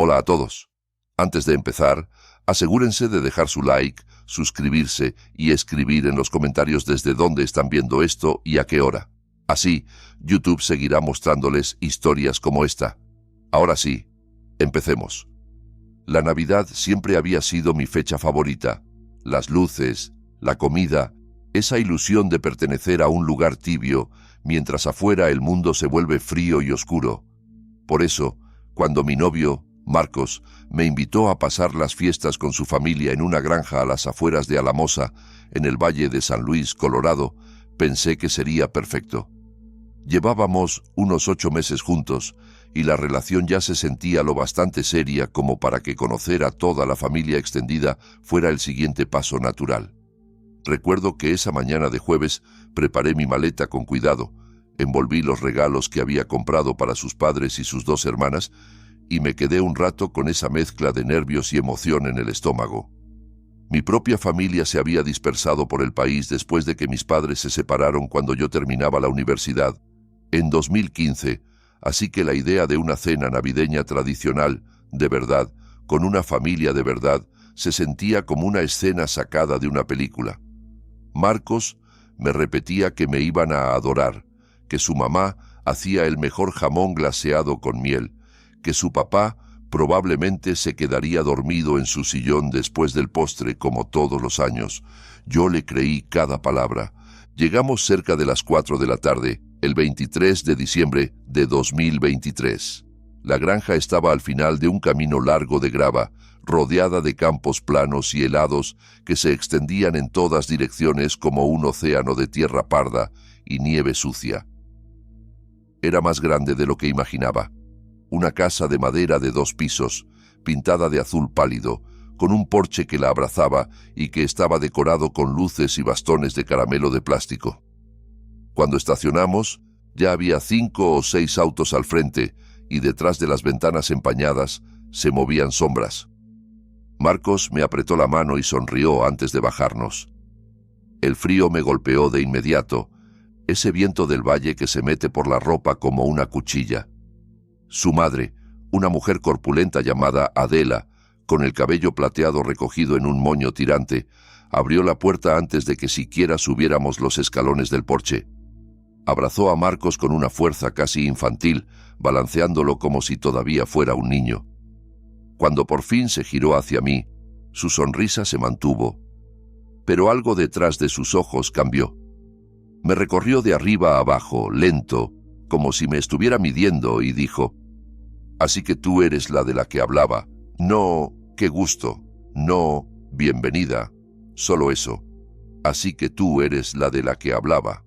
Hola a todos. Antes de empezar, asegúrense de dejar su like, suscribirse y escribir en los comentarios desde dónde están viendo esto y a qué hora. Así, YouTube seguirá mostrándoles historias como esta. Ahora sí, empecemos. La Navidad siempre había sido mi fecha favorita. Las luces, la comida, esa ilusión de pertenecer a un lugar tibio, mientras afuera el mundo se vuelve frío y oscuro. Por eso, cuando mi novio, Marcos, me invitó a pasar las fiestas con su familia en una granja a las afueras de Alamosa, en el Valle de San Luis, Colorado, pensé que sería perfecto. Llevábamos unos 8 meses juntos y la relación ya se sentía lo bastante seria como para que conocer a toda la familia extendida fuera el siguiente paso natural. Recuerdo que esa mañana de jueves preparé mi maleta con cuidado, envolví los regalos que había comprado para sus padres y sus 2 hermanas y me quedé un rato con esa mezcla de nervios y emoción en el estómago. Mi propia familia se había dispersado por el país después de que mis padres se separaron cuando yo terminaba la universidad, en 2015, así que la idea de una cena navideña tradicional, de verdad, con una familia de verdad, se sentía como una escena sacada de una película. Marcos me repetía que me iban a adorar, que su mamá hacía el mejor jamón glaseado con miel, que su papá probablemente se quedaría dormido en su sillón después del postre como todos los años. Yo le creí cada palabra. Llegamos cerca de las 4 de la tarde, el 23 de diciembre de 2023. La granja estaba al final de un camino largo de grava, rodeada de campos planos y helados que se extendían en todas direcciones como un océano de tierra parda y nieve sucia. Era más grande de lo que imaginaba. Una casa de madera de 2 pisos, pintada de azul pálido, con un porche que la abrazaba y que estaba decorado con luces y bastones de caramelo de plástico. Cuando estacionamos, ya había 5 o 6 autos al frente y detrás de las ventanas empañadas se movían sombras. Marcos me apretó la mano y sonrió antes de bajarnos. El frío me golpeó de inmediato, ese viento del valle que se mete por la ropa como una cuchilla. Su madre, una mujer corpulenta llamada Adela, con el cabello plateado recogido en un moño tirante, abrió la puerta antes de que siquiera subiéramos los escalones del porche. Abrazó a Marcos con una fuerza casi infantil, balanceándolo como si todavía fuera un niño. Cuando por fin se giró hacia mí, su sonrisa se mantuvo, pero algo detrás de sus ojos cambió. Me recorrió de arriba a abajo, lento, como si me estuviera midiendo, y dijo: «Así que tú eres la de la que hablaba. No, qué gusto. No, bienvenida. Solo eso. Así que tú eres la de la que hablaba».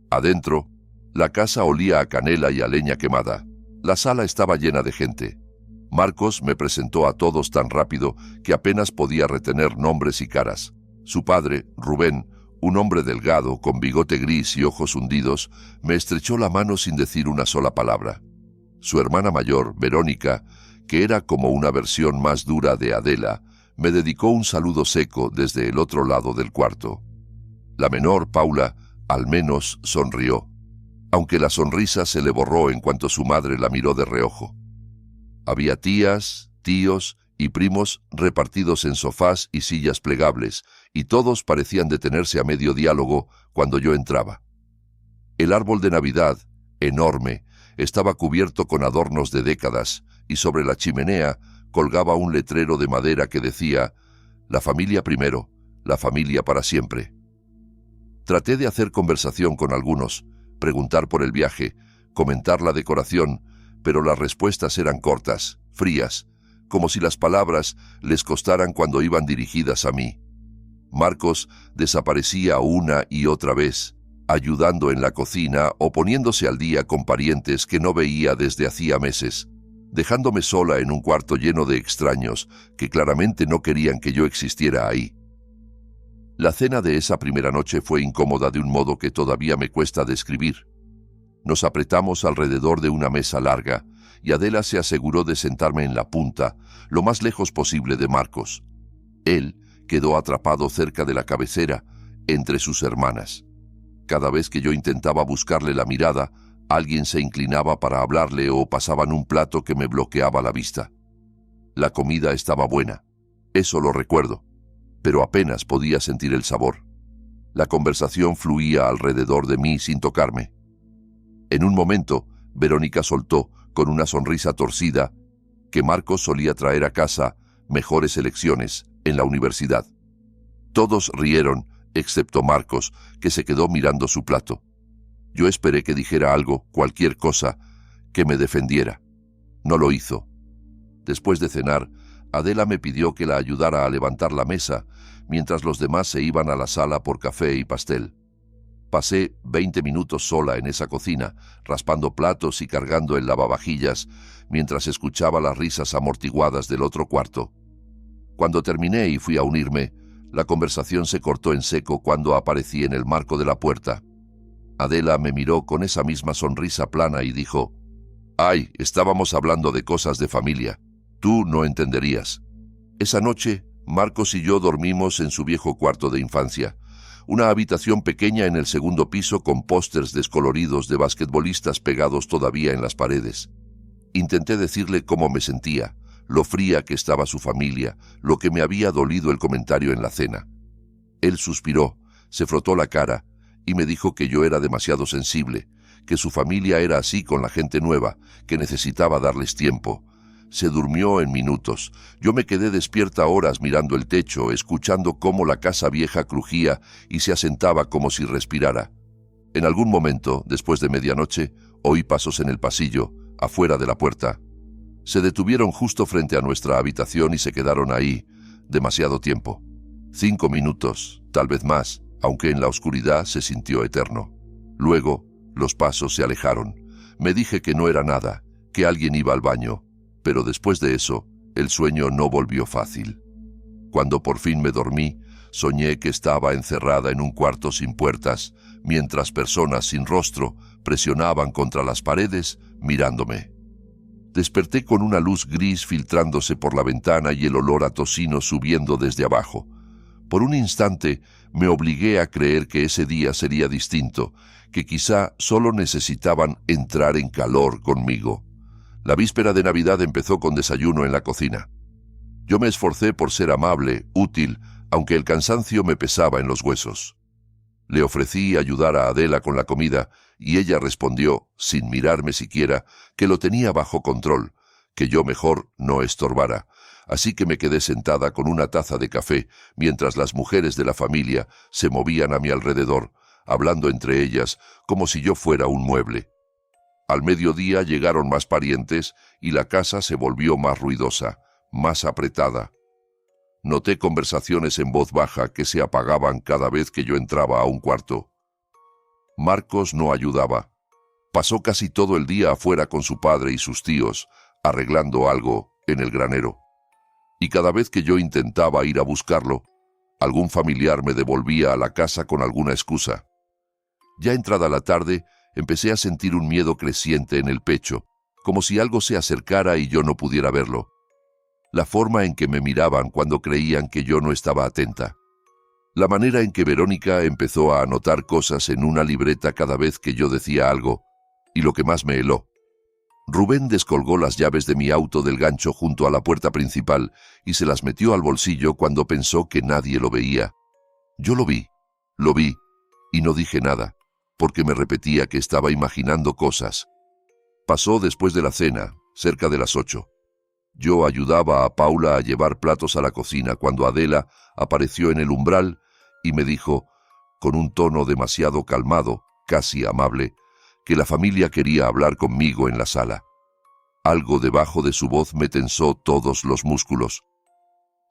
Adentro, la casa olía a canela y a leña quemada. La sala estaba llena de gente. Marcos me presentó a todos tan rápido que apenas podía retener nombres y caras. Su padre, Rubén, un hombre delgado, con bigote gris y ojos hundidos, me estrechó la mano sin decir una sola palabra. Su hermana mayor, Verónica, que era como una versión más dura de Adela, me dedicó un saludo seco desde el otro lado del cuarto. La menor, Paula, al menos sonrió, aunque la sonrisa se le borró en cuanto su madre la miró de reojo. Había tías, tíos y primos repartidos en sofás y sillas plegables, y todos parecían detenerse a medio diálogo cuando yo entraba. El árbol de Navidad, enorme, estaba cubierto con adornos de décadas, y sobre la chimenea colgaba un letrero de madera que decía: «La familia primero, la familia para siempre». Traté de hacer conversación con algunos, preguntar por el viaje, comentar la decoración, pero las respuestas eran cortas, frías, como si las palabras les costaran cuando iban dirigidas a mí. Marcos desaparecía una y otra vez, ayudando en la cocina o poniéndose al día con parientes que no veía desde hacía meses, dejándome sola en un cuarto lleno de extraños que claramente no querían que yo existiera ahí. La cena de esa primera noche fue incómoda de un modo que todavía me cuesta describir. Nos apretamos alrededor de una mesa larga, y Adela se aseguró de sentarme en la punta, lo más lejos posible de Marcos. Él quedó atrapado cerca de la cabecera, entre sus hermanas. Cada vez que yo intentaba buscarle la mirada, alguien se inclinaba para hablarle o pasaban un plato que me bloqueaba la vista. La comida estaba buena, eso lo recuerdo, pero apenas podía sentir el sabor. La conversación fluía alrededor de mí sin tocarme. En un momento, Verónica soltó, con una sonrisa torcida, que Marcos solía traer a casa mejores elecciones en la universidad. Todos rieron, excepto Marcos, que se quedó mirando su plato. Yo esperé que dijera algo, cualquier cosa, que me defendiera. No lo hizo. Después de cenar, Adela me pidió que la ayudara a levantar la mesa, mientras los demás se iban a la sala por café y pastel. Pasé 20 minutos sola en esa cocina, raspando platos y cargando el lavavajillas, mientras escuchaba las risas amortiguadas del otro cuarto. Cuando terminé y fui a unirme, la conversación se cortó en seco cuando aparecí en el marco de la puerta. Adela me miró con esa misma sonrisa plana y dijo: «Ay, estábamos hablando de cosas de familia. Tú no entenderías». Esa noche, Marcos y yo dormimos en su viejo cuarto de infancia, una habitación pequeña en el segundo piso con pósters descoloridos de basquetbolistas pegados todavía en las paredes. Intenté decirle cómo me sentía, lo fría que estaba su familia, lo que me había dolido el comentario en la cena. Él suspiró, se frotó la cara y me dijo que yo era demasiado sensible, que su familia era así con la gente nueva, que necesitaba darles tiempo. Se durmió en minutos. Yo me quedé despierta horas mirando el techo, escuchando cómo la casa vieja crujía y se asentaba como si respirara. En algún momento, después de medianoche, oí pasos en el pasillo, afuera de la puerta. Se detuvieron justo frente a nuestra habitación y se quedaron ahí demasiado tiempo. 5 minutos, tal vez más, aunque en la oscuridad se sintió eterno. Luego, los pasos se alejaron. Me dije que no era nada, que alguien iba al baño. Pero después de eso, el sueño no volvió fácil. Cuando por fin me dormí, soñé que estaba encerrada en un cuarto sin puertas, mientras personas sin rostro presionaban contra las paredes, mirándome. Desperté con una luz gris filtrándose por la ventana y el olor a tocino subiendo desde abajo. Por un instante me obligué a creer que ese día sería distinto, que quizá solo necesitaban entrar en calor conmigo. La víspera de Navidad empezó con desayuno en la cocina. Yo me esforcé por ser amable, útil, aunque el cansancio me pesaba en los huesos. Le ofrecí ayudar a Adela con la comida y ella respondió, sin mirarme siquiera, que lo tenía bajo control, que yo mejor no estorbara. Así que me quedé sentada con una taza de café mientras las mujeres de la familia se movían a mi alrededor, hablando entre ellas como si yo fuera un mueble. Al mediodía llegaron más parientes y la casa se volvió más ruidosa, más apretada. Noté conversaciones en voz baja que se apagaban cada vez que yo entraba a un cuarto. Marcos no ayudaba. Pasó casi todo el día afuera con su padre y sus tíos, arreglando algo en el granero. Y cada vez que yo intentaba ir a buscarlo, algún familiar me devolvía a la casa con alguna excusa. Ya entrada la tarde, empecé a sentir un miedo creciente en el pecho, como si algo se acercara y yo no pudiera verlo. La forma en que me miraban cuando creían que yo no estaba atenta. La manera en que Verónica empezó a anotar cosas en una libreta cada vez que yo decía algo, y lo que más me heló. Rubén descolgó las llaves de mi auto del gancho junto a la puerta principal y se las metió al bolsillo cuando pensó que nadie lo veía. Yo lo vi, y no dije nada, porque me repetía que estaba imaginando cosas. Pasó después de la cena, cerca de las 8. Yo ayudaba a Paula a llevar platos a la cocina cuando Adela apareció en el umbral y me dijo, con un tono demasiado calmado, casi amable, que la familia quería hablar conmigo en la sala. Algo debajo de su voz me tensó todos los músculos.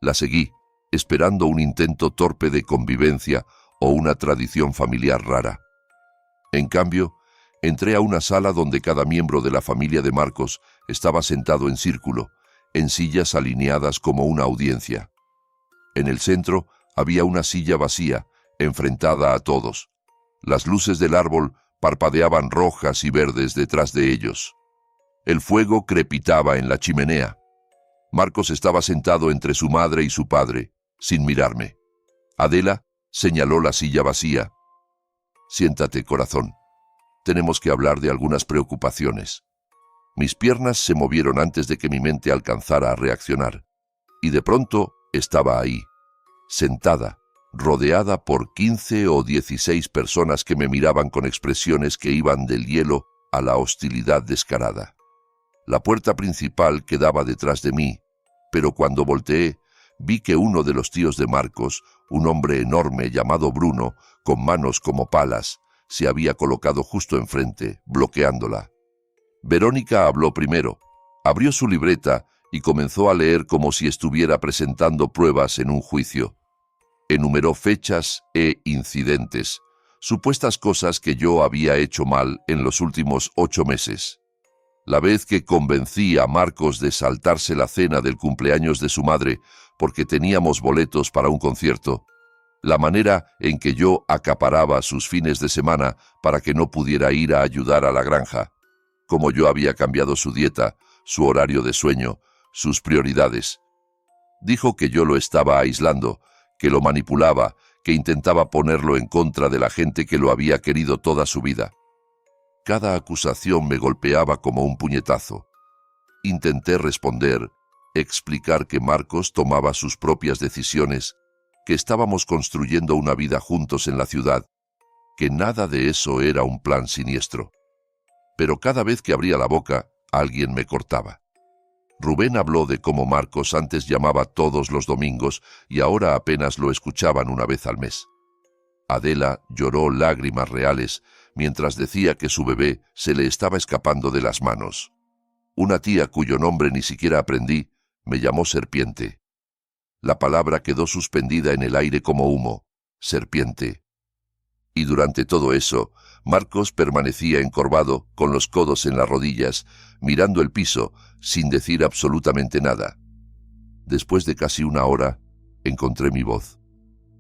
La seguí, esperando un intento torpe de convivencia o una tradición familiar rara. En cambio, entré a una sala donde cada miembro de la familia de Marcos estaba sentado en círculo, en sillas alineadas como una audiencia. En el centro había una silla vacía, enfrentada a todos. Las luces del árbol parpadeaban rojas y verdes detrás de ellos. El fuego crepitaba en la chimenea. Marcos estaba sentado entre su madre y su padre, sin mirarme. Adela señaló la silla vacía. «Siéntate, corazón. Tenemos que hablar de algunas preocupaciones». Mis piernas se movieron antes de que mi mente alcanzara a reaccionar, y de pronto estaba ahí, sentada, rodeada por 15 o 16 personas que me miraban con expresiones que iban del hielo a la hostilidad descarada. La puerta principal quedaba detrás de mí, pero cuando volteé, vi que uno de los tíos de Marcos, un hombre enorme llamado Bruno, con manos como palas, se había colocado justo enfrente, bloqueándola. Verónica habló primero, abrió su libreta y comenzó a leer como si estuviera presentando pruebas en un juicio. Enumeró fechas e incidentes, supuestas cosas que yo había hecho mal en los últimos 8 meses. La vez que convencí a Marcos de saltarse la cena del cumpleaños de su madre porque teníamos boletos para un concierto, la manera en que yo acaparaba sus fines de semana para que no pudiera ir a ayudar a la granja, como yo había cambiado su dieta, su horario de sueño, sus prioridades. Dijo que yo lo estaba aislando, que lo manipulaba, que intentaba ponerlo en contra de la gente que lo había querido toda su vida. Cada acusación me golpeaba como un puñetazo. Intenté responder, explicar que Marcos tomaba sus propias decisiones, que estábamos construyendo una vida juntos en la ciudad, que nada de eso era un plan siniestro. Pero cada vez que abría la boca, alguien me cortaba. Rubén habló de cómo Marcos antes llamaba todos los domingos y ahora apenas lo escuchaban una vez al mes. Adela lloró lágrimas reales mientras decía que su bebé se le estaba escapando de las manos. Una tía cuyo nombre ni siquiera aprendí me llamó serpiente. La palabra quedó suspendida en el aire como humo. Serpiente. Y durante todo eso, Marcos permanecía encorvado, con los codos en las rodillas, mirando el piso, sin decir absolutamente nada. Después de casi una hora, encontré mi voz.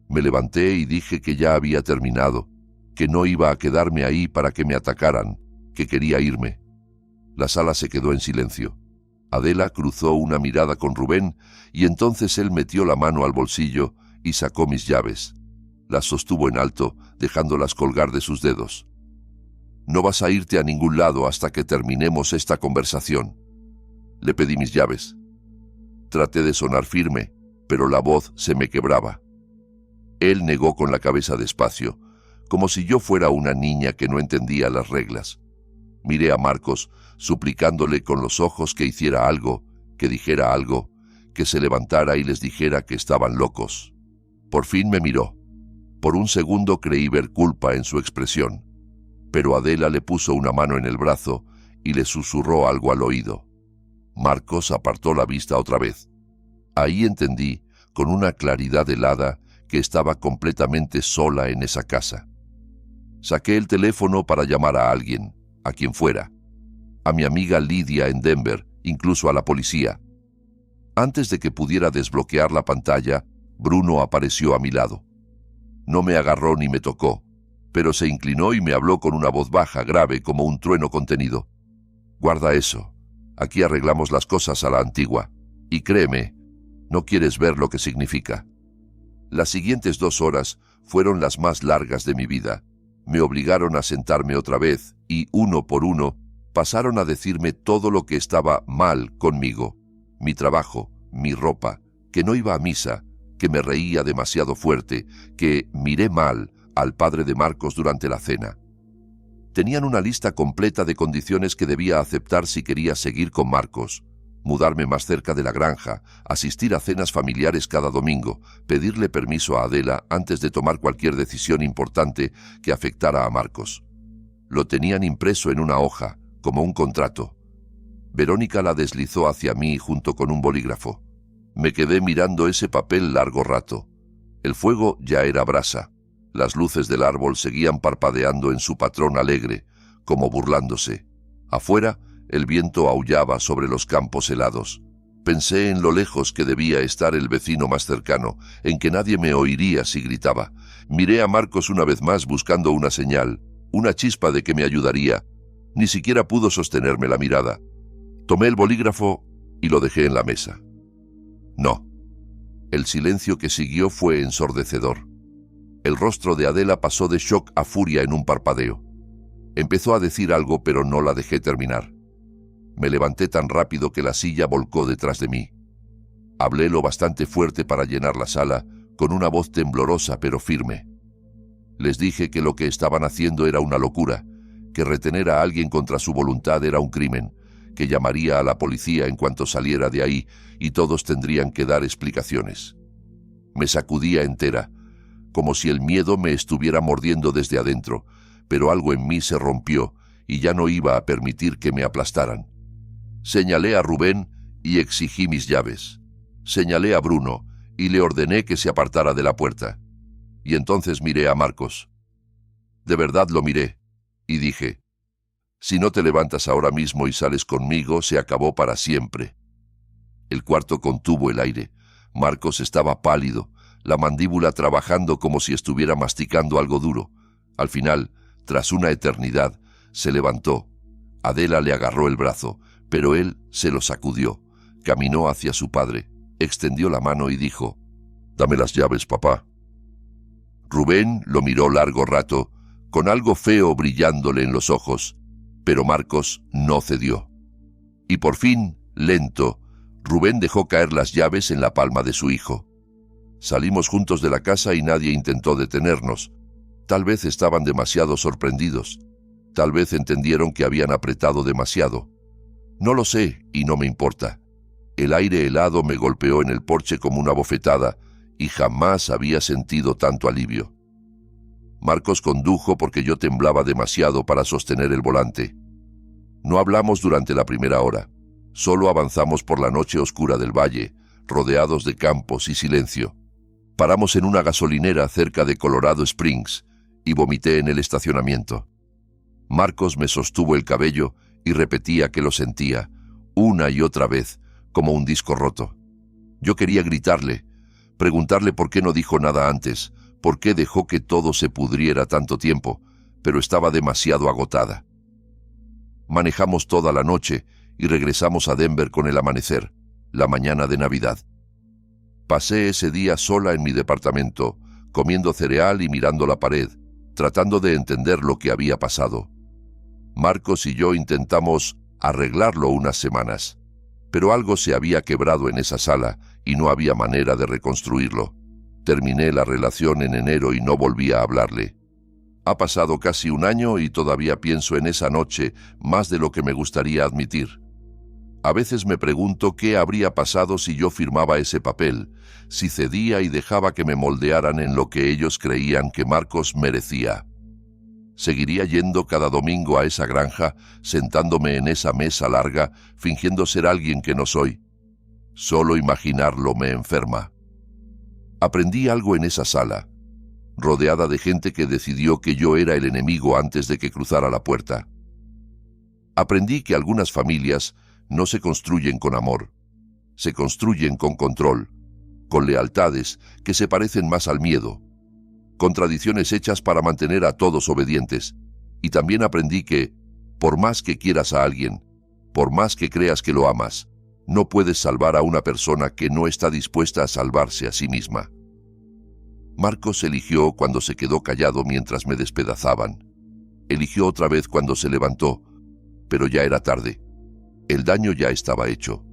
Me levanté y dije que ya había terminado, que no iba a quedarme ahí para que me atacaran, que quería irme. La sala se quedó en silencio. Adela cruzó una mirada con Rubén y entonces él metió la mano al bolsillo y sacó mis llaves. Las sostuvo en alto, dejándolas colgar de sus dedos. «No vas a irte a ningún lado hasta que terminemos esta conversación». Le pedí mis llaves. Traté de sonar firme, pero la voz se me quebraba. Él negó con la cabeza despacio, como si yo fuera una niña que no entendía las reglas. Miré a Marcos, suplicándole con los ojos que hiciera algo, que dijera algo, que se levantara y les dijera que estaban locos. Por fin me miró. Por un segundo creí ver culpa en su expresión, pero Adela le puso una mano en el brazo y le susurró algo al oído. Marcos apartó la vista otra vez. Ahí entendí, con una claridad helada, que estaba completamente sola en esa casa. Saqué el teléfono para llamar a alguien, a quien fuera, a mi amiga Lidia en Denver, incluso a la policía. Antes de que pudiera desbloquear la pantalla, Bruno apareció a mi lado. No me agarró ni me tocó, pero se inclinó y me habló con una voz baja, grave, como un trueno contenido. «Guarda eso. Aquí arreglamos las cosas a la antigua. Y créeme, no quieres ver lo que significa». Las siguientes 2 horas fueron las más largas de mi vida. Me obligaron a sentarme otra vez y, uno por uno, pasaron a decirme todo lo que estaba mal conmigo. Mi trabajo, mi ropa, que no iba a misa, que me reía demasiado fuerte, que miré mal al padre de Marcos durante la cena. Tenían una lista completa de condiciones que debía aceptar si quería seguir con Marcos. Mudarme más cerca de la granja, asistir a cenas familiares cada domingo, pedirle permiso a Adela antes de tomar cualquier decisión importante que afectara a Marcos. Lo tenían impreso en una hoja, como un contrato. Verónica la deslizó hacia mí junto con un bolígrafo. Me quedé mirando ese papel largo rato. El fuego ya era brasa. Las luces del árbol seguían parpadeando en su patrón alegre, como burlándose. Afuera, el viento aullaba sobre los campos helados. Pensé en lo lejos que debía estar el vecino más cercano, en que nadie me oiría si gritaba. Miré a Marcos una vez más buscando una señal, una chispa de que me ayudaría. Ni siquiera pudo sostenerme la mirada. Tomé el bolígrafo y lo dejé en la mesa. No. El silencio que siguió fue ensordecedor. El rostro de Adela pasó de shock a furia en un parpadeo. Empezó a decir algo, pero no la dejé terminar. Me levanté tan rápido que la silla volcó detrás de mí. Hablé lo bastante fuerte para llenar la sala, con una voz temblorosa pero firme. Les dije que lo que estaban haciendo era una locura, que retener a alguien contra su voluntad era un crimen, que llamaría a la policía en cuanto saliera de ahí y todos tendrían que dar explicaciones. Me sacudía entera, como si el miedo me estuviera mordiendo desde adentro, pero algo en mí se rompió y ya no iba a permitir que me aplastaran. Señalé a Rubén y exigí mis llaves. Señalé a Bruno y le ordené que se apartara de la puerta. Y entonces miré a Marcos. De verdad lo miré y dije: si no te levantas ahora mismo y sales conmigo, se acabó para siempre. El cuarto contuvo el aire. Marcos estaba pálido, la mandíbula trabajando como si estuviera masticando algo duro. Al final, tras una eternidad, se levantó. Adela le agarró el brazo, pero él se lo sacudió. Caminó hacia su padre, extendió la mano y dijo: «Dame las llaves, papá». Rubén lo miró largo rato, con algo feo brillándole en los ojos, pero Marcos no cedió. Y por fin, lento, Rubén dejó caer las llaves en la palma de su hijo. Salimos juntos de la casa y nadie intentó detenernos. Tal vez estaban demasiado sorprendidos. Tal vez entendieron que habían apretado demasiado. No lo sé y no me importa. El aire helado me golpeó en el porche como una bofetada y jamás había sentido tanto alivio. Marcos condujo porque yo temblaba demasiado para sostener el volante. No hablamos durante la primera hora. Solo avanzamos por la noche oscura del valle, rodeados de campos y silencio. Paramos en una gasolinera cerca de Colorado Springs y vomité en el estacionamiento. Marcos me sostuvo el cabello y repetía que lo sentía, una y otra vez, como un disco roto. Yo quería gritarle, preguntarle por qué no dijo nada antes, por qué dejó que todo se pudriera tanto tiempo, pero estaba demasiado agotada. Manejamos toda la noche y regresamos a Denver con el amanecer, la mañana de Navidad. Pasé ese día sola en mi departamento, comiendo cereal y mirando la pared, tratando de entender lo que había pasado. Marcos y yo intentamos arreglarlo unas semanas, pero algo se había quebrado en esa sala y no había manera de reconstruirlo. Terminé la relación en enero y no volví a hablarle. Ha pasado casi un año y todavía pienso en esa noche más de lo que me gustaría admitir. A veces me pregunto qué habría pasado si yo firmaba ese papel, si cedía y dejaba que me moldearan en lo que ellos creían que Marcos merecía. Seguiría yendo cada domingo a esa granja, sentándome en esa mesa larga, fingiendo ser alguien que no soy. Solo imaginarlo me enferma. Aprendí algo en esa sala, rodeada de gente que decidió que yo era el enemigo antes de que cruzara la puerta. Aprendí que algunas familias no se construyen con amor, se construyen con control, con lealtades que se parecen más al miedo, con tradiciones hechas para mantener a todos obedientes. Y también aprendí que, por más que quieras a alguien, por más que creas que lo amas, no puedes salvar a una persona que no está dispuesta a salvarse a sí misma. Marcos eligió cuando se quedó callado mientras me despedazaban. Eligió otra vez cuando se levantó, pero ya era tarde. El daño ya estaba hecho.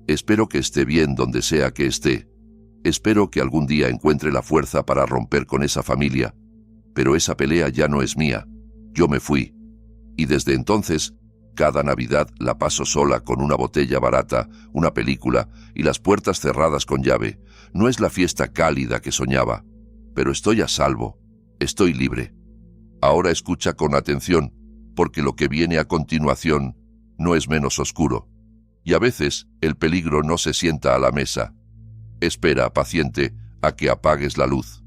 Espero que esté bien donde sea que esté. Espero que algún día encuentre la fuerza para romper con esa familia, pero esa pelea ya no es mía. Yo me fui, y desde entonces, cada Navidad la paso sola con una botella barata, una película y las puertas cerradas con llave. No es la fiesta cálida que soñaba, pero estoy a salvo, estoy libre. Ahora escucha con atención, porque lo que viene a continuación no es menos oscuro, y a veces el peligro no se sienta a la mesa. Espera, paciente, a que apagues la luz.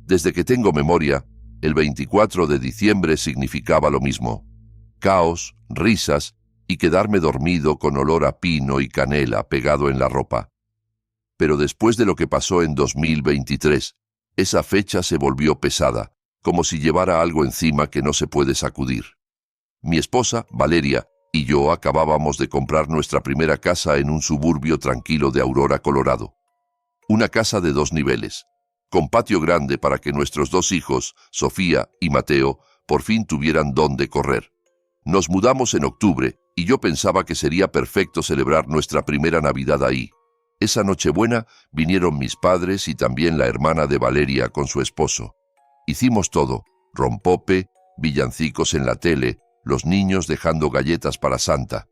Desde que tengo memoria, el 24 de diciembre significaba lo mismo. Caos, risas y quedarme dormido con olor a pino y canela pegado en la ropa. Pero después de lo que pasó en 2023, esa fecha se volvió pesada, como si llevara algo encima que no se puede sacudir. Mi esposa, Valeria, y yo acabábamos de comprar nuestra primera casa en un suburbio tranquilo de Aurora, Colorado. Una casa de 2 niveles, con patio grande para que nuestros 2 hijos, Sofía y Mateo, por fin tuvieran dónde correr. Nos mudamos en octubre y yo pensaba que sería perfecto celebrar nuestra primera Navidad ahí. Esa Nochebuena vinieron mis padres y también la hermana de Valeria con su esposo. Hicimos todo, rompope, villancicos en la tele, los niños dejando galletas para Santa.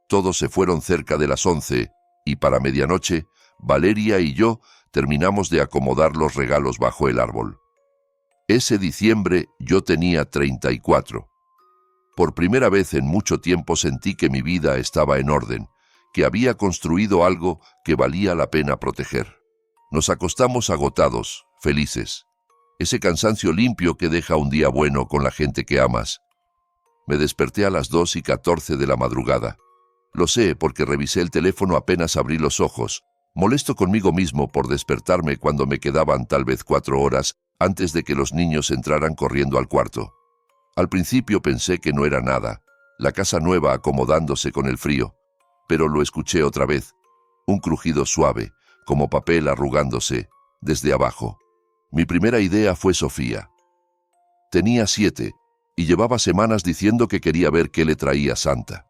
Todos se fueron cerca de las 11 y para medianoche, Valeria y yo terminamos de acomodar los regalos bajo el árbol. Ese diciembre yo tenía 34. Por primera vez en mucho tiempo sentí que mi vida estaba en orden, que había construido algo que valía la pena proteger. Nos acostamos agotados, felices. Ese cansancio limpio que deja un día bueno con la gente que amas. Me desperté a las 2:14 de la madrugada. Lo sé porque revisé el teléfono apenas abrí los ojos, molesto conmigo mismo por despertarme cuando me quedaban tal vez 4 horas antes de que los niños entraran corriendo al cuarto. Al principio pensé que no era nada, la casa nueva acomodándose con el frío, pero lo escuché otra vez, un crujido suave, como papel arrugándose, desde abajo. Mi primera idea fue Sofía. Tenía 7 y llevaba semanas diciendo que quería ver qué le traía Santa.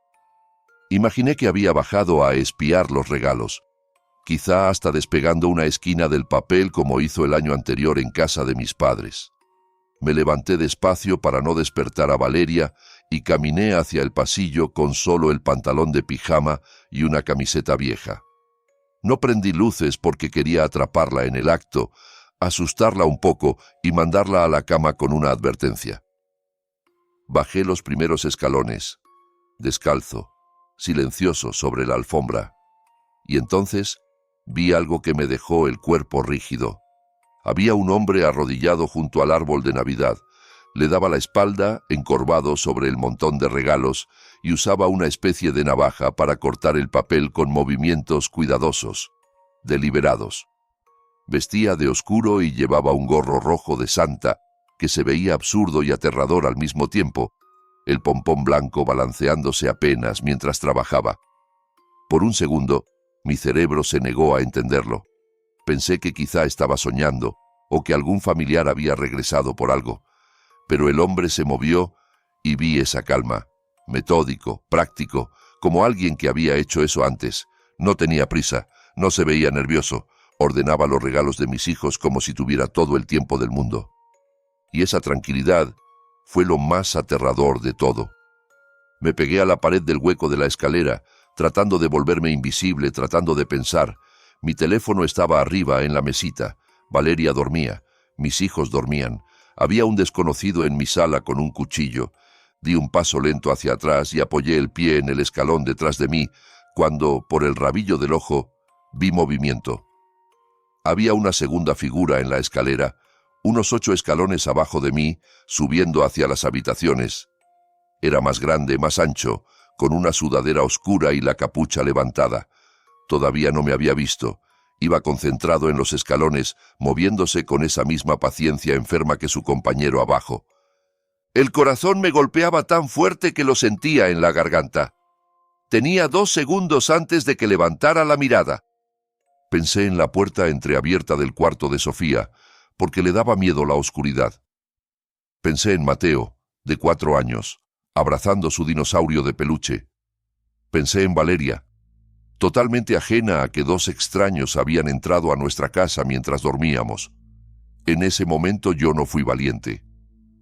Imaginé que había bajado a espiar los regalos, quizá hasta despegando una esquina del papel como hizo el año anterior en casa de mis padres. Me levanté despacio para no despertar a Valeria y caminé hacia el pasillo con solo el pantalón de pijama y una camiseta vieja. No prendí luces porque quería atraparla en el acto, asustarla un poco y mandarla a la cama con una advertencia. Bajé los primeros escalones, descalzo, silencioso sobre la alfombra, y entonces vi algo que me dejó el cuerpo rígido. Había un hombre arrodillado junto al árbol de Navidad. Le daba la espalda, encorvado sobre el montón de regalos, y usaba una especie de navaja para cortar el papel con movimientos cuidadosos, deliberados. Vestía de oscuro y llevaba un gorro rojo de Santa, que se veía absurdo y aterrador al mismo tiempo, el pompón blanco balanceándose apenas mientras trabajaba. Por un segundo, mi cerebro se negó a entenderlo. Pensé que quizá estaba soñando, o que algún familiar había regresado por algo. Pero el hombre se movió y vi esa calma, metódico, práctico, como alguien que había hecho eso antes. No tenía prisa, no se veía nervioso, ordenaba los regalos de mis hijos como si tuviera todo el tiempo del mundo. Y esa tranquilidad fue lo más aterrador de todo. Me pegué a la pared del hueco de la escalera, tratando de volverme invisible, tratando de pensar. Mi teléfono estaba arriba en la mesita. Valeria dormía, mis hijos dormían. Había un desconocido en mi sala con un cuchillo. Di un paso lento hacia atrás y apoyé el pie en el escalón detrás de mí, cuando, por el rabillo del ojo, vi movimiento. Había una segunda figura en la escalera, unos 8 escalones abajo de mí, subiendo hacia las habitaciones. Era más grande, más ancho, con una sudadera oscura y la capucha levantada. Todavía no me había visto. Iba concentrado en los escalones, moviéndose con esa misma paciencia enferma que su compañero abajo. El corazón me golpeaba tan fuerte que lo sentía en la garganta. Tenía 2 segundos antes de que levantara la mirada. Pensé en la puerta entreabierta del cuarto de Sofía, porque le daba miedo la oscuridad. Pensé en Mateo, de 4 años, abrazando su dinosaurio de peluche. Pensé en Valeria, totalmente ajena a que 2 extraños habían entrado a nuestra casa mientras dormíamos. En ese momento yo no fui valiente.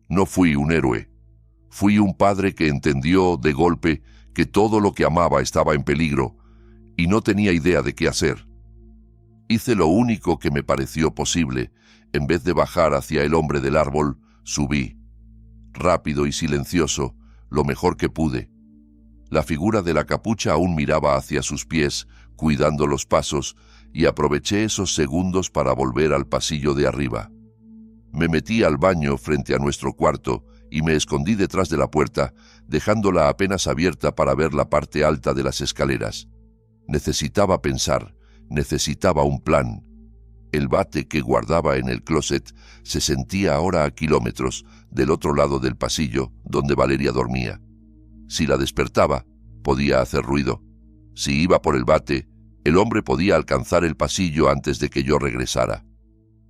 No fui un héroe. Fui un padre que entendió de golpe que todo lo que amaba estaba en peligro y no tenía idea de qué hacer. Hice lo único que me pareció posible. En vez de bajar hacia el hombre del árbol, subí. Rápido y silencioso, lo mejor que pude. La figura de la capucha aún miraba hacia sus pies, cuidando los pasos, y aproveché esos segundos para volver al pasillo de arriba. Me metí al baño frente a nuestro cuarto y me escondí detrás de la puerta, dejándola apenas abierta para ver la parte alta de las escaleras. Necesitaba pensar, necesitaba un plan. El bate que guardaba en el closet se sentía ahora a kilómetros, del otro lado del pasillo, donde Valeria dormía. Si la despertaba, podía hacer ruido. Si iba por el bate, el hombre podía alcanzar el pasillo antes de que yo regresara.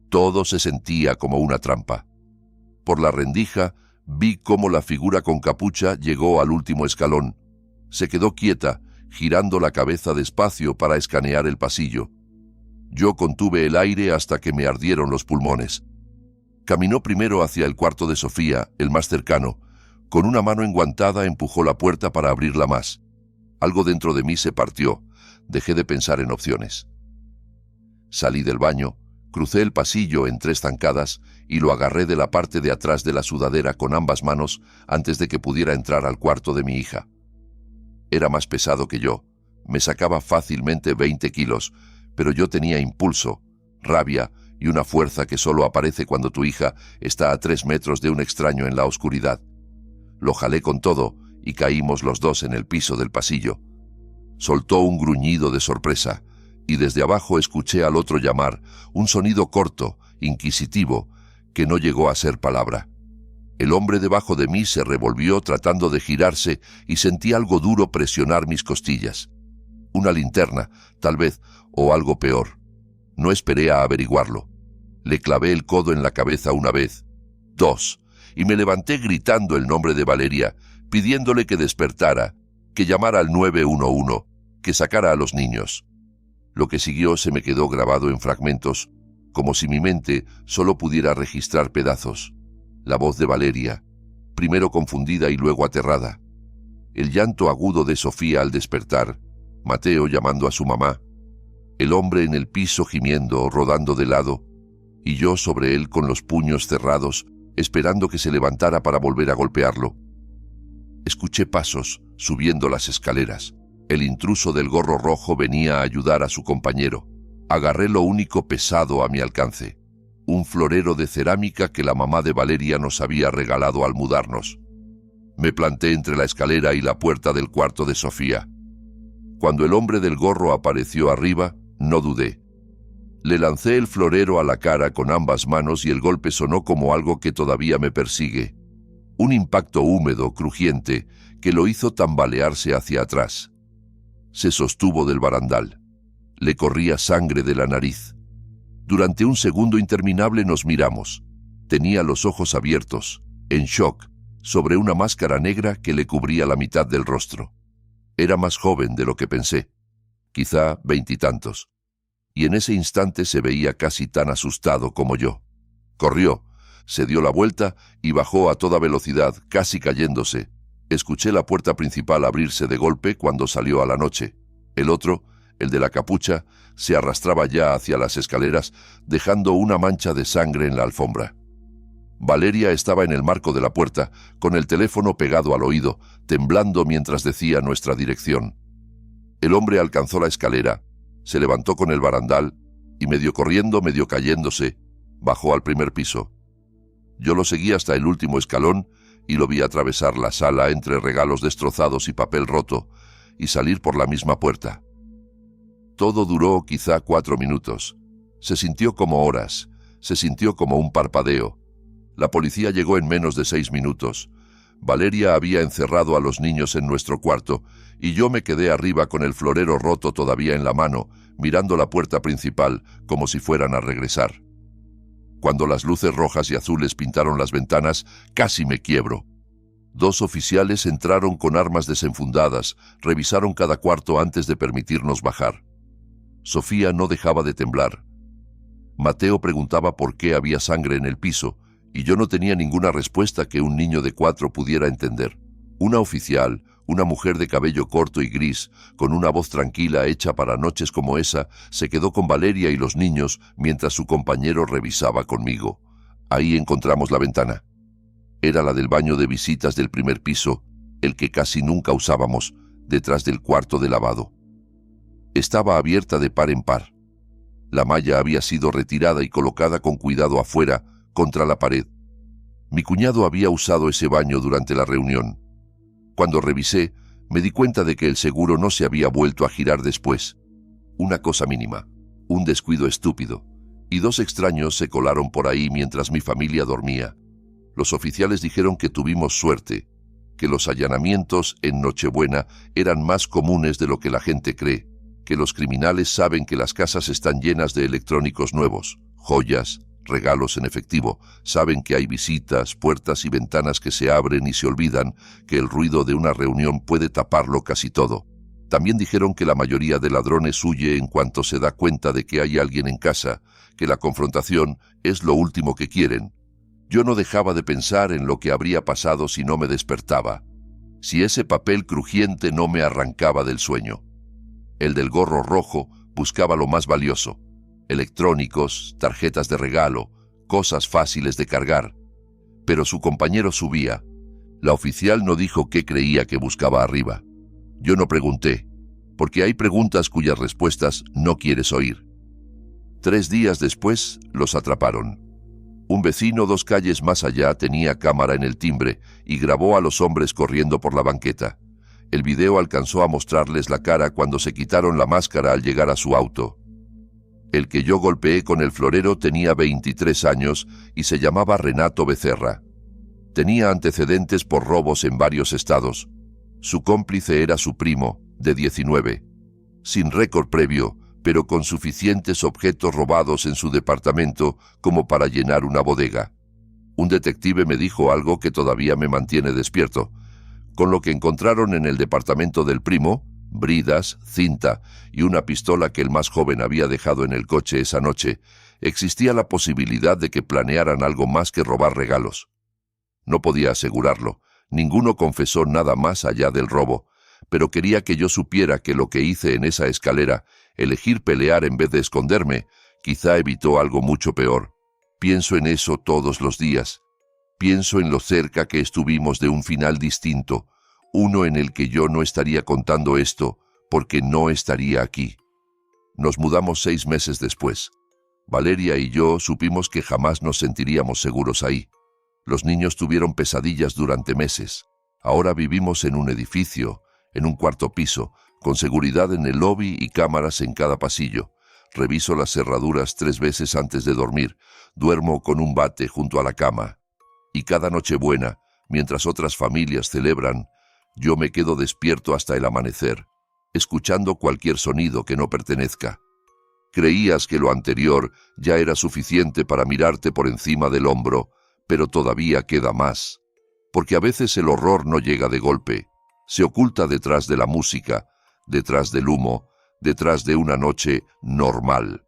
Todo se sentía como una trampa. Por la rendija, vi cómo la figura con capucha llegó al último escalón. Se quedó quieta, girando la cabeza despacio para escanear el pasillo. Yo contuve el aire hasta que me ardieron los pulmones. Caminó primero hacia el cuarto de Sofía, el más cercano. Con una mano enguantada empujó la puerta para abrirla más. Algo dentro de mí se partió. Dejé de pensar en opciones. Salí del baño, crucé el pasillo en 3 zancadas y lo agarré de la parte de atrás de la sudadera con ambas manos antes de que pudiera entrar al cuarto de mi hija. Era más pesado que yo. Me sacaba fácilmente 20 kilos, pero yo tenía impulso, rabia y una fuerza que solo aparece cuando tu hija está a 3 metros de un extraño en la oscuridad. Lo jalé con todo y caímos los dos en el piso del pasillo. Soltó un gruñido de sorpresa y desde abajo escuché al otro llamar, un sonido corto, inquisitivo, que no llegó a ser palabra. El hombre debajo de mí se revolvió tratando de girarse y sentí algo duro presionar mis costillas. Una linterna, tal vez, o algo peor. No esperé a averiguarlo. Le clavé el codo en la cabeza una vez, 2, y me levanté gritando el nombre de Valeria, pidiéndole que despertara, que llamara al 911, que sacara a los niños. Lo que siguió se me quedó grabado en fragmentos, como si mi mente solo pudiera registrar pedazos. La voz de Valeria, primero confundida y luego aterrada. El llanto agudo de Sofía al despertar, Mateo llamando a su mamá, el hombre en el piso gimiendo, rodando de lado, y yo sobre él con los puños cerrados, esperando que se levantara para volver a golpearlo. Escuché pasos subiendo las escaleras. El intruso del gorro rojo venía a ayudar a su compañero. Agarré lo único pesado a mi alcance, un florero de cerámica que la mamá de Valeria nos había regalado al mudarnos. Me planté entre la escalera y la puerta del cuarto de Sofía. Cuando el hombre del gorro apareció arriba, no dudé. Le lancé el florero a la cara con ambas manos y el golpe sonó como algo que todavía me persigue. Un impacto húmedo, crujiente, que lo hizo tambalearse hacia atrás. Se sostuvo del barandal. Le corría sangre de la nariz. Durante un segundo interminable nos miramos. Tenía los ojos abiertos, en shock, sobre una máscara negra que le cubría la mitad del rostro. Era más joven de lo que pensé, quizá 20 y tantos, y en ese instante se veía casi tan asustado como yo. Corrió, se dio la vuelta y bajó a toda velocidad, casi cayéndose. Escuché la puerta principal abrirse de golpe cuando salió a la noche. El otro, el de la capucha, se arrastraba ya hacia las escaleras, dejando una mancha de sangre en la alfombra. Valeria estaba en el marco de la puerta, con el teléfono pegado al oído, temblando mientras decía nuestra dirección. El hombre alcanzó la escalera, se levantó con el barandal y, medio corriendo, medio cayéndose, bajó al primer piso. Yo lo seguí hasta el último escalón y lo vi atravesar la sala entre regalos destrozados y papel roto y salir por la misma puerta. Todo duró quizá 4 minutos. Se sintió como horas, se sintió como un parpadeo. La policía llegó en menos de 6 minutos. Valeria había encerrado a los niños en nuestro cuarto y yo me quedé arriba con el florero roto todavía en la mano, mirando la puerta principal como si fueran a regresar. Cuando las luces rojas y azules pintaron las ventanas, casi me quiebro. 2 oficiales entraron con armas desenfundadas, revisaron cada cuarto antes de permitirnos bajar. Sofía no dejaba de temblar. Mateo preguntaba por qué había sangre en el piso, y yo no tenía ninguna respuesta que un niño de 4 pudiera entender. Una oficial, una mujer de cabello corto y gris, con una voz tranquila hecha para noches como esa, se quedó con Valeria y los niños mientras su compañero revisaba conmigo. Ahí encontramos la ventana. Era la del baño de visitas del primer piso, el que casi nunca usábamos, detrás del cuarto de lavado. Estaba abierta de par en par. La malla había sido retirada y colocada con cuidado afuera, contra la pared. Mi cuñado había usado ese baño durante la reunión. Cuando revisé, me di cuenta de que el seguro no se había vuelto a girar después. Una cosa mínima, un descuido estúpido, y 2 extraños se colaron por ahí mientras mi familia dormía. Los oficiales dijeron que tuvimos suerte, que los allanamientos en Nochebuena eran más comunes de lo que la gente cree, que los criminales saben que las casas están llenas de electrónicos nuevos, joyas, regalos en efectivo. Saben que hay visitas, puertas y ventanas que se abren y se olvidan que el ruido de una reunión puede taparlo casi todo. También dijeron que la mayoría de ladrones huye en cuanto se da cuenta de que hay alguien en casa, que la confrontación es lo último que quieren. Yo no dejaba de pensar en lo que habría pasado si no me despertaba, si ese papel crujiente no me arrancaba del sueño. El del gorro rojo buscaba lo más valioso: electrónicos, tarjetas de regalo, cosas fáciles de cargar. Pero su compañero subía. La oficial no dijo qué creía que buscaba arriba. Yo no pregunté, porque hay preguntas cuyas respuestas no quieres oír. 3 días después, los atraparon. Un vecino 2 calles más allá tenía cámara en el timbre y grabó a los hombres corriendo por la banqueta. El video alcanzó a mostrarles la cara cuando se quitaron la máscara al llegar a su auto. El que yo golpeé con el florero tenía 23 años y se llamaba Renato Becerra. Tenía antecedentes por robos en varios estados. Su cómplice era su primo, de 19. Sin récord previo, pero con suficientes objetos robados en su departamento como para llenar una bodega. Un detective me dijo algo que todavía me mantiene despierto. Con lo que encontraron en el departamento del primo, bridas, cinta y una pistola que el más joven había dejado en el coche esa noche, existía la posibilidad de que planearan algo más que robar regalos. No podía asegurarlo. Ninguno confesó nada más allá del robo, pero quería que yo supiera que lo que hice en esa escalera, elegir pelear en vez de esconderme, quizá evitó algo mucho peor. Pienso en eso todos los días. Pienso en lo cerca que estuvimos de un final distinto, uno en el que yo no estaría contando esto, porque no estaría aquí. Nos mudamos 6 meses después. Valeria y yo supimos que jamás nos sentiríamos seguros ahí. Los niños tuvieron pesadillas durante meses. Ahora vivimos en un edificio, en un 4º piso, con seguridad en el lobby y cámaras en cada pasillo. Reviso las cerraduras 3 veces antes de dormir. Duermo con un bate junto a la cama. Y cada Nochebuena, mientras otras familias celebran, yo me quedo despierto hasta el amanecer, escuchando cualquier sonido que no pertenezca. Creías que lo anterior ya era suficiente para mirarte por encima del hombro, pero todavía queda más, porque a veces el horror no llega de golpe, se oculta detrás de la música, detrás del humo, detrás de una noche normal.